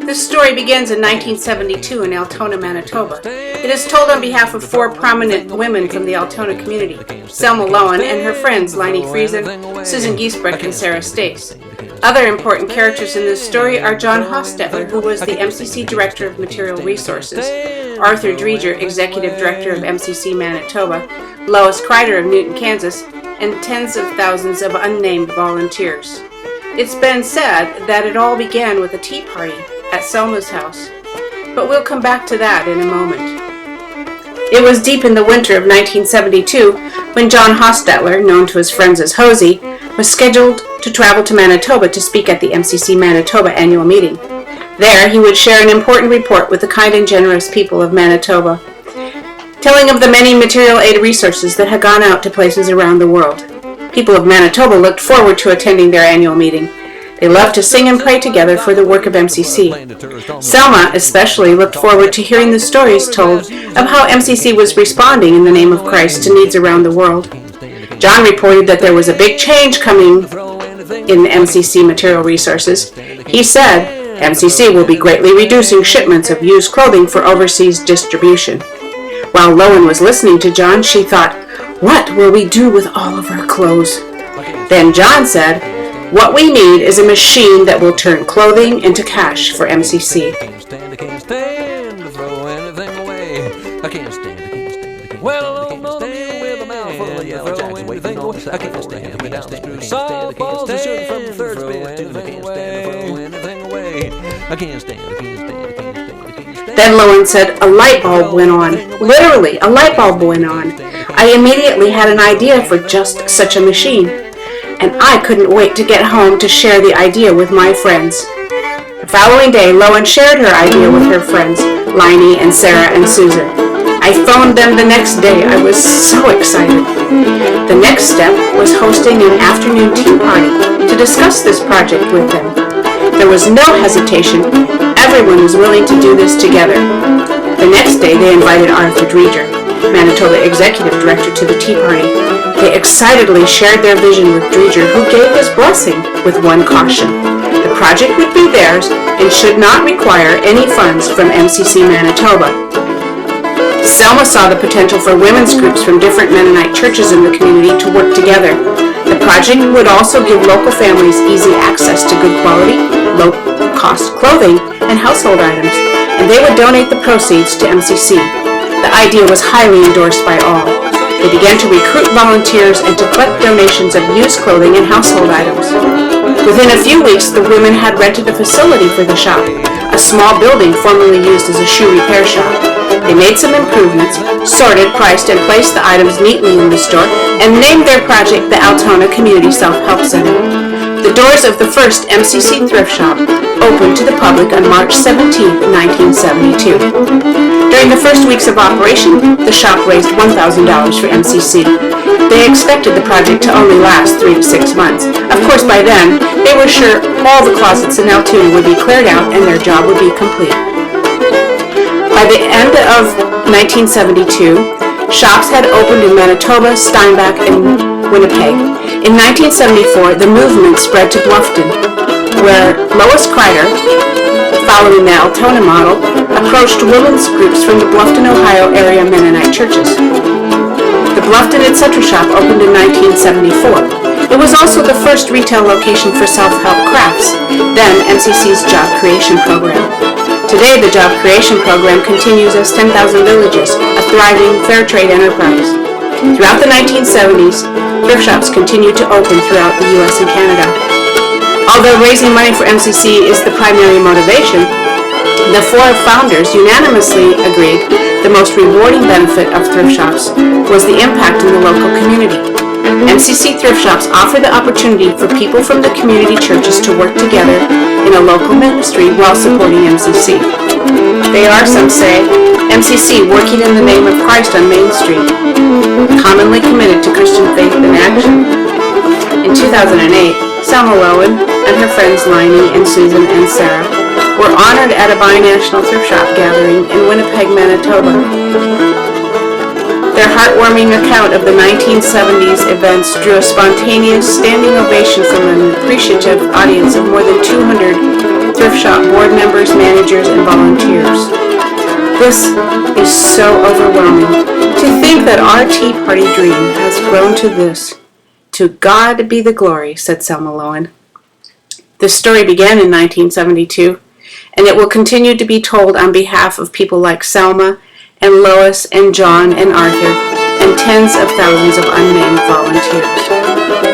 This story begins in 1972 in Altona, Manitoba. It is told on behalf of 4 prominent women from the Altona community, Selma Lowen and her friends Liney Friesen, Susan Giesbrecht, and Sarah Stace. Other important characters in this story are John Hostetler, who was the MCC Director of Material Resources, Arthur Dreger, Executive Director of MCC Manitoba, Lois Kreider of Newton, Kansas, and tens of thousands of unnamed volunteers. It's been said that it all began with a tea party at Selma's house, but we'll come back to that in a moment. It was deep in the winter of 1972 when John Hostetler, known to his friends as Hosey, was scheduled to travel to Manitoba to speak at the MCC Manitoba annual meeting. There, he would share an important report with the kind and generous people of Manitoba, telling of the many material aid resources that had gone out to places around the world. People of Manitoba looked forward to attending their annual meeting. They loved to sing and pray together for the work of MCC. Selma especially looked forward to hearing the stories told of how MCC was responding in the name of Christ to needs around the world. John reported that there was a big change coming in MCC Material Resources. He said, MCC will be greatly reducing shipments of used clothing for overseas distribution. While Lowen was listening to John, she thought, what will we do with all of our clothes? Then John said, what we need is a machine that will turn clothing into cash for MCC. I can't stand to throw anything away. I can't stand. Well, I'm gonna deal with a mouthful and throw anything away. I can't stand me down through softballs and shoot from the third space to anything away. I can't stand. Then Lowen said a light bulb went on. Literally, a light bulb went on. I immediately had an idea for just such a machine, and I couldn't wait to get home to share the idea with my friends. The following day, Lowen shared her idea with her friends, Liney and Sarah and Susan. I phoned them the next day. I was so excited. The next step was hosting an afternoon tea party to discuss this project with them. There was no hesitation. Everyone was willing to do this together. The next day, they invited Arthur Dreger, Manitoba Executive Director, to the tea party. They excitedly shared their vision with Dreger, who gave his blessing with one caution. The project would be theirs and should not require any funds from MCC Manitoba. Selma saw the potential for women's groups from different Mennonite churches in the community to work together. The project would also give local families easy access to good quality, low-cost clothing and household items, and they would donate the proceeds to MCC. The idea was highly endorsed by all. They began to recruit volunteers and to collect donations of used clothing and household items. Within a few weeks, the women had rented a facility for the shop, a small building formerly used as a shoe repair shop. They made some improvements, sorted, priced, and placed the items neatly in the store, and named their project the Altona Community Self-Help Center. The doors of the first MCC Thrift Shop opened to the public on March 17, 1972. During the first weeks of operation, the shop raised $1,000 for MCC. They expected the project to only last 3 to 6 months. Of course, by then, they were sure all the closets in Altoona would be cleared out and their job would be complete. By the end of 1972, shops had opened in Manitoba, Steinbach, and Winnipeg. In 1974, the movement spread to Bluffton, where Lois Kreider, following the Altona model, approached women's groups from the Bluffton, Ohio area Mennonite churches. The Bluffton Etc. shop opened in 1974. It was also the first retail location for self-help crafts, then MCC's Job Creation Program. Today, the Job Creation Program continues as 10,000 Villages, a thriving fair trade enterprise. Throughout the 1970s, thrift shops continued to open throughout the U.S. and Canada. Although raising money for MCC is the primary motivation, the 4 founders unanimously agreed the most rewarding benefit of thrift shops was the impact in the local community. MCC Thrift Shops offer the opportunity for people from the community churches to work together in a local ministry while supporting MCC. They are, some say, MCC working in the name of Christ on Main Street, commonly committed to Christian faith and action. In 2008, Selma Lowen and her friends Liney and Susan and Sarah were honored at a bi-national thrift shop gathering in Winnipeg, Manitoba. Their heartwarming account of the 1970s events drew a spontaneous standing ovation from an appreciative audience of more than 200 thrift shop board members, managers, and volunteers. This is so overwhelming. To think that our Tea Party dream has grown to this. To God be the glory, said Selma Lowen. This story began in 1972, and it will continue to be told on behalf of people like Selma and Lois and John and Arthur and tens of thousands of unnamed volunteers.